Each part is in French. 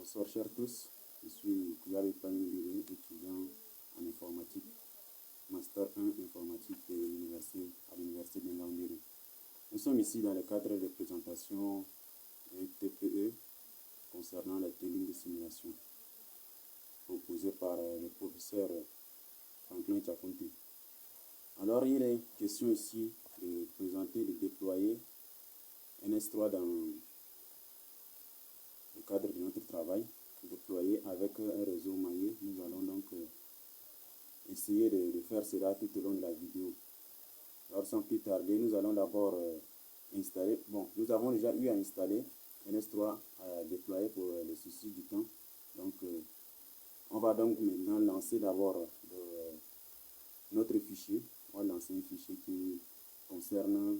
Bonsoir chers tous, je suis Kouyabe Pamindiri, étudiant en informatique, Master 1 informatique à l'université de Ngaoundéré. Nous sommes ici dans le cadre de présentation de TPE concernant la technique de simulation proposée par le professeur Franklin Tchakounté. Alors il est question ici de présenter, de déployer NS3 dans le cadre de notre travail, déployé avec un réseau maillé. Nous allons donc essayer de faire cela tout au long de la vidéo. Alors sans plus tarder, nous allons d'abord installer, nous avons déjà eu à installer NS3 déployé pour le souci du temps. Donc on va donc maintenant lancer d'abord notre fichier. On va lancer un fichier qui concerne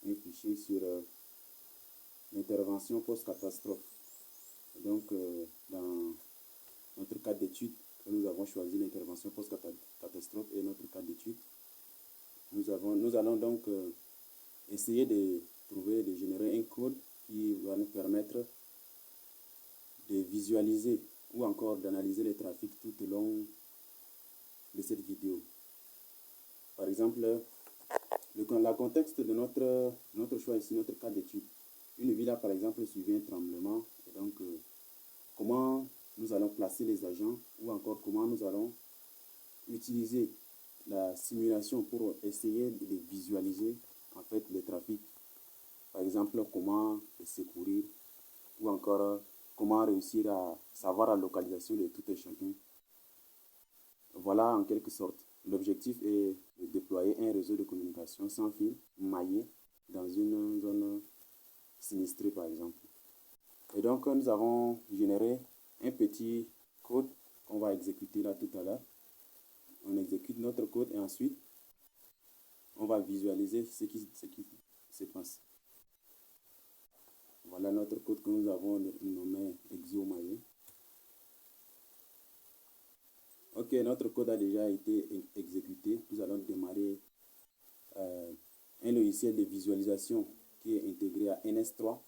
un fichier sur l'intervention post-catastrophe. Donc, dans notre cas d'étude, nous avons choisi l'intervention post-catastrophe et notre cas d'étude. Nous allons donc essayer de générer un code qui va nous permettre de visualiser ou encore d'analyser les trafics tout au long de cette vidéo. Par exemple, le contexte de notre choix ici, notre cas d'étude. Une ville a par exemple suivi un tremblement, et donc comment nous allons placer les agents ou encore comment nous allons utiliser la simulation pour essayer de visualiser en fait les trafics. Par exemple, comment les secourir ou encore comment réussir à savoir la localisation de tout et chacun. Voilà en quelque sorte. L'objectif est de déployer un réseau de communication sans fil maillé dans une zone sinistrée par exemple. Et donc nous avons généré un petit code qu'on va exécuter là tout à l'heure. On exécute notre code et ensuite on va visualiser ce qui se passe. Voilà notre code que nous avons nommé ExoMaillé. Ok, notre code a déjà été exécuté. Nous allons démarrer un logiciel de visualisation qui est intégré à NS3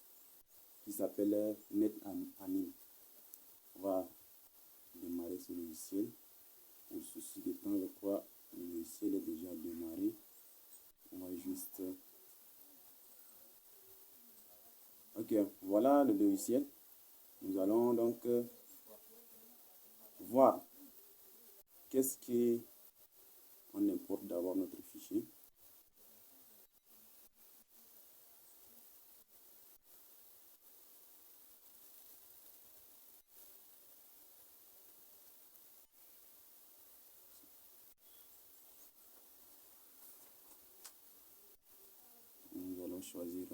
qui s'appelle NetAnim. On va démarrer ce logiciel. Pour souci de temps, je crois que le logiciel est déjà démarré. On va juste... Ok, voilà le logiciel. Nous allons donc voir qu'est-ce qu'on importe d'abord notre fichier. Nous allons choisir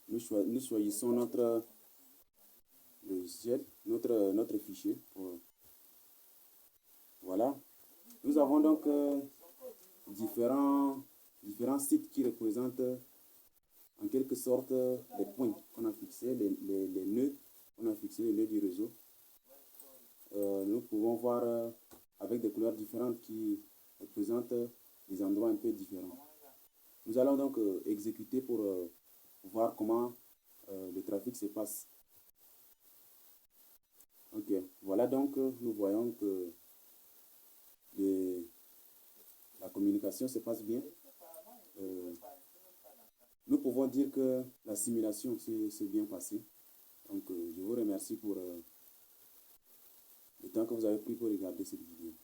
nous choisissons notre logiciel, notre fichier. Voilà. Nous avons donc différents sites qui représentent en quelque sorte les points qu'on a fixés, les nœuds qu'on a fixés, les nœuds du réseau. Nous pouvons voir avec des couleurs différentes qui représentent des endroits un peu différents. Nous allons donc exécuter pour voir comment le trafic se passe. Ok, voilà donc nous voyons que la communication se passe bien. Nous pouvons dire que la simulation s'est bien passée. Donc je vous remercie pour le temps que vous avez pris pour regarder cette vidéo.